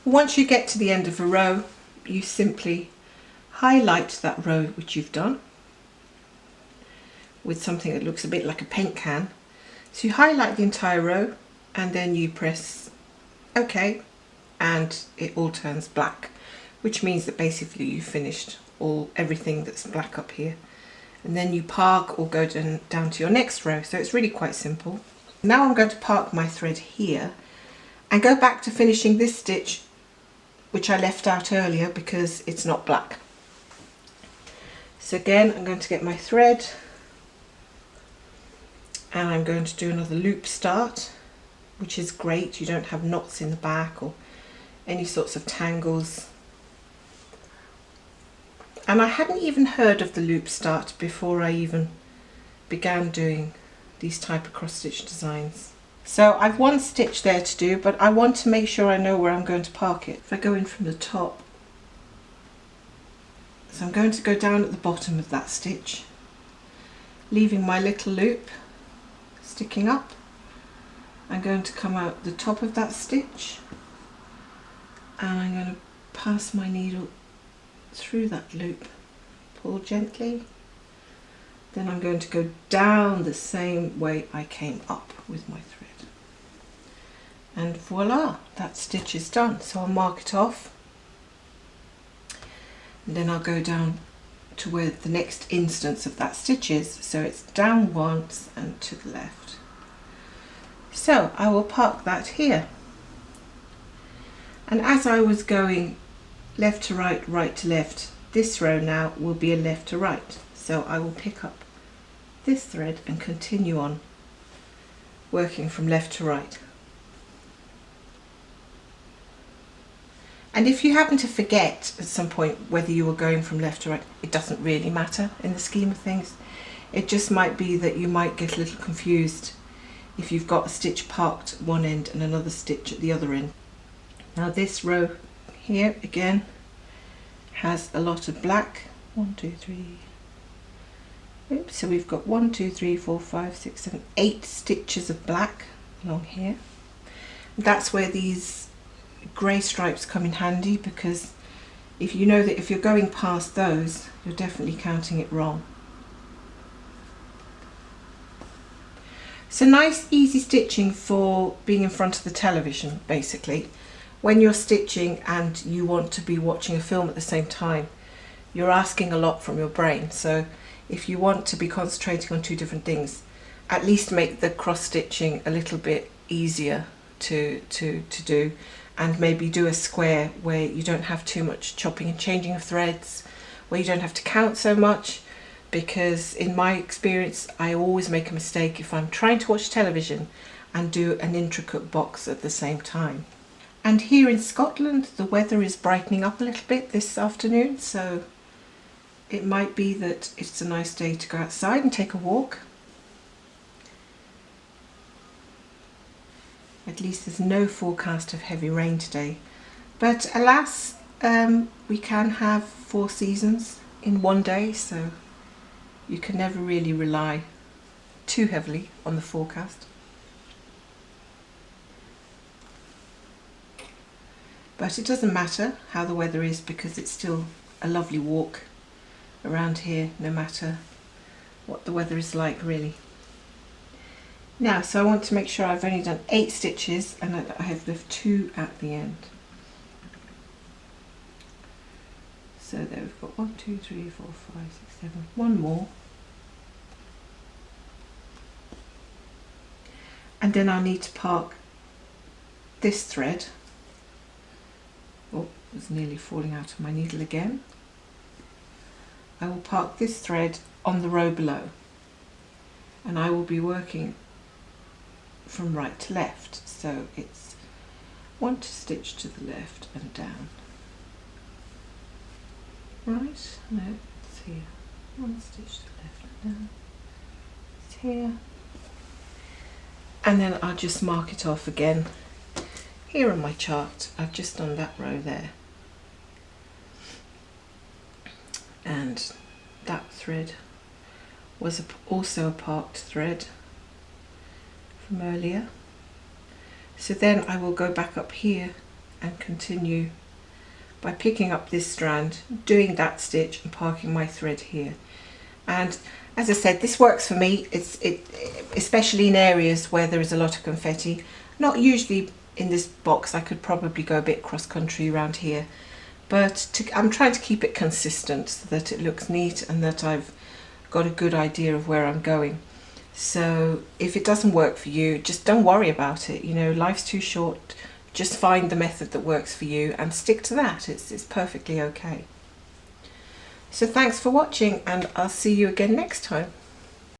Once you get to the end of a row, you simply highlight that row which you've done with something that looks a bit like a paint can. So you highlight the entire row and then you press OK and it all turns black, which means that basically you've finished everything that's black up here. And then you park or go down to your next row. So it's really quite simple. Now I'm going to park my thread here and go back to finishing this stitch, which I left out earlier because it's not black. So again, I'm going to get my thread and I'm going to do another loop start, which is great. You don't have knots in the back or any sorts of tangles. And I hadn't even heard of the loop start before I even began doing these type of cross stitch designs. So I've one stitch there to do, but I want to make sure I know where I'm going to park it. If I go in from the top, so I'm going to go down at the bottom of that stitch, leaving my little loop sticking up. I'm going to come out the top of that stitch and I'm going to pass my needle through that loop, pull gently, then I'm going to go down the same way I came up with my thread, and voila, that stitch is done. So I'll mark it off and then I'll go down to where the next instance of that stitch is, so it's down once and to the left. So I will park that here, and as I was going left to right, right to left, this row now will be a left to right. So I will pick up this thread and continue on working from left to right. And if you happen to forget at some point whether you were going from left to right, it doesn't really matter in the scheme of things. It just might be that you might get a little confused if you've got a stitch parked at one end and another stitch at the other end. Now this row here again has a lot of black. 1, 2, 3. Oops, so we've got 1, 2, 3, 4, 5, 6, 7, 8 stitches of black along here. That's where these grey stripes come in handy, because if you know that if you're going past those, you're definitely counting it wrong. So nice easy stitching for being in front of the television, basically. When you're stitching and you want to be watching a film at the same time, you're asking a lot from your brain. So if you want to be concentrating on two different things, at least make the cross stitching a little bit easier to do, and maybe do a square where you don't have too much chopping and changing of threads, where you don't have to count so much, because in my experience I always make a mistake if I'm trying to watch television and do an intricate box at the same time. And here in Scotland the weather is brightening up a little bit this afternoon, so it might be that it's a nice day to go outside and take a walk. At least there's no forecast of heavy rain today, but alas, we can have 4 seasons in one day, so you can never really rely too heavily on the forecast. But it doesn't matter how the weather is, because it's still a lovely walk around here no matter what the weather is like, really. Now, so I want to make sure I've only done 8 stitches and that I have left 2 at the end. So there we've got 1, 2, 3, 4, 5, 6, 7, 1 more. And then I'll need to park this thread. Oh, it was nearly falling out of my needle again. I will park this thread on the row below, and I will be working from right to left, so it's 1 stitch to the left and down. Right, no, it's here. 1 stitch to the left and down. It's here. And then I'll just mark it off again. Here on my chart, I've just done that row there. And that thread was also a parked thread from earlier. So then I will go back up here and continue by picking up this strand, doing that stitch and parking my thread here. And as I said, this works for me. Especially in areas where there is a lot of confetti. Not usually in this box. I could probably go a bit cross-country around here, but I'm trying to keep it consistent so that it looks neat and that I've got a good idea of where I'm going. So if it doesn't work for you, just don't worry about it. You know, life's too short. Just find the method that works for you and stick to that. It's perfectly okay. So thanks for watching, and I'll see you again next time.